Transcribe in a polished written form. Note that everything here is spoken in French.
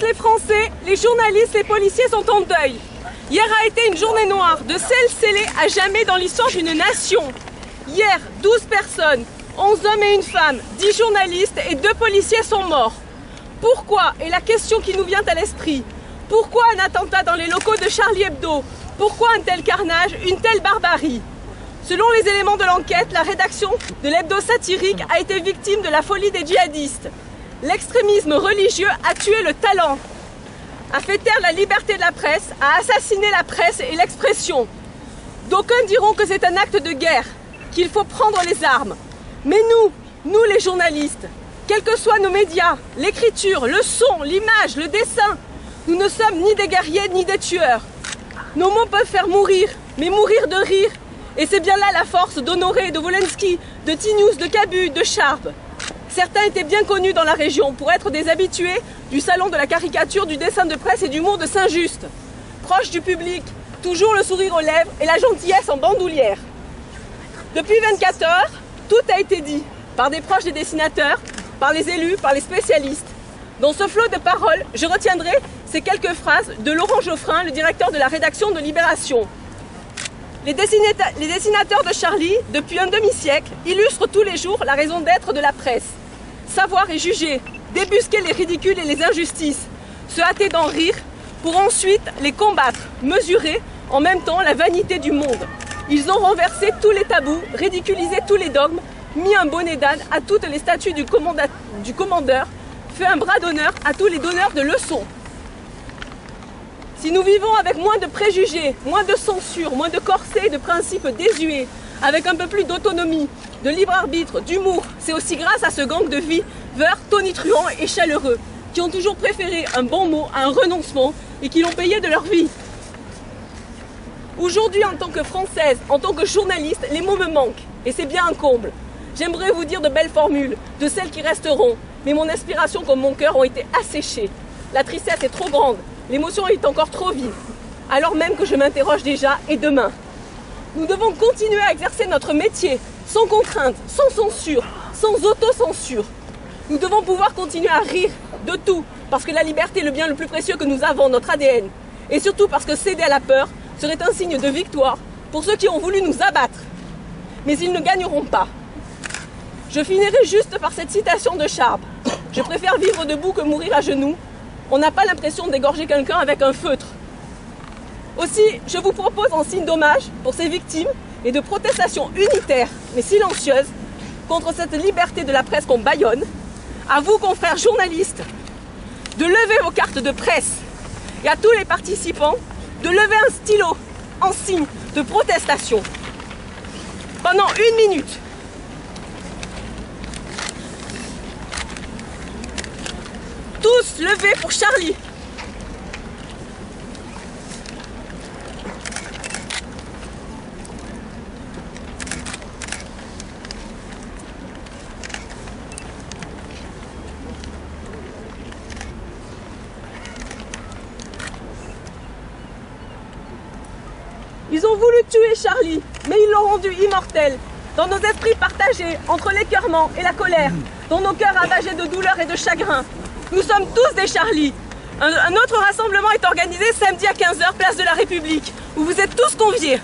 les Français, les journalistes, les policiers sont en deuil. Hier a été une journée noire, de celle scellée à jamais dans l'histoire d'une nation. Hier, 12 personnes, 11 hommes et une femme, 10 journalistes et 2 policiers sont morts. Pourquoi est la question qui nous vient à l'esprit. Pourquoi un attentat dans les locaux de Charlie Hebdo? Pourquoi un tel carnage, une telle barbarie? Selon les éléments de l'enquête, la rédaction de l'hebdo satirique a été victime de la folie des djihadistes. L'extrémisme religieux a tué le talent, a fait taire la liberté de la presse, a assassiné la presse et l'expression. D'aucuns diront que c'est un acte de guerre, qu'il faut prendre les armes. Mais nous les journalistes, quels que soient nos médias, l'écriture, le son, l'image, le dessin, nous ne sommes ni des guerriers ni des tueurs. Nos mots peuvent faire mourir, mais mourir de rire. Et c'est bien là la force d'Honoré, de Wolensky, de Tinius, de Cabu, de Charb. Certains étaient bien connus dans la région pour être des habitués du salon de la caricature, du dessin de presse et d'humour de Saint-Just. Proches du public, toujours le sourire aux lèvres et la gentillesse en bandoulière. Depuis 24 heures, tout a été dit, par des proches des dessinateurs, par les élus, par les spécialistes. Dans ce flot de paroles, je retiendrai ces quelques phrases de Laurent Geoffrin, le directeur de la rédaction de Libération. Les dessinateurs de Charlie, depuis un demi-siècle, illustrent tous les jours la raison d'être de la presse. Savoir et juger, débusquer les ridicules et les injustices, se hâter d'en rire, pour ensuite les combattre, mesurer en même temps la vanité du monde. Ils ont renversé tous les tabous, ridiculisé tous les dogmes, mis un bonnet d'âne à toutes les statues du commandeur, fait un bras d'honneur à tous les donneurs de leçons. Si nous vivons avec moins de préjugés, moins de censure, moins de corsets et de principes désuets, avec un peu plus d'autonomie, de libre arbitre, d'humour, c'est aussi grâce à ce gang de viveurs tonitruants et chaleureux, qui ont toujours préféré un bon mot à un renoncement et qui l'ont payé de leur vie. Aujourd'hui, en tant que Française, en tant que journaliste, les mots me manquent, et c'est bien un comble. J'aimerais vous dire de belles formules, de celles qui resteront, mais mon inspiration comme mon cœur ont été asséchées. La tristesse est trop grande. L'émotion est encore trop vive, alors même que je m'interroge déjà, et demain? Nous devons continuer à exercer notre métier, sans contrainte, sans censure, sans autocensure. Nous devons pouvoir continuer à rire de tout, parce que la liberté est le bien le plus précieux que nous avons, notre ADN. Et surtout parce que céder à la peur serait un signe de victoire pour ceux qui ont voulu nous abattre. Mais ils ne gagneront pas. Je finirai juste par cette citation de Charb. Je préfère vivre debout que mourir à genoux. On n'a pas l'impression d'égorger quelqu'un avec un feutre. Aussi, je vous propose en signe d'hommage pour ces victimes et de protestation unitaire, mais silencieuse, contre cette liberté de la presse qu'on bâillonne, à vous, confrères journalistes, de lever vos cartes de presse et à tous les participants de lever un stylo en signe de protestation. Pendant 1 minute. Tous levés pour Charlie. Ils ont voulu tuer Charlie, mais ils l'ont rendu immortel. Dans nos esprits partagés, entre l'écœurement et la colère, dans nos cœurs ravagés de douleur et de chagrin. Nous sommes tous des Charlie. Un autre rassemblement est organisé samedi à 15 h, place de la République, où vous êtes tous conviés.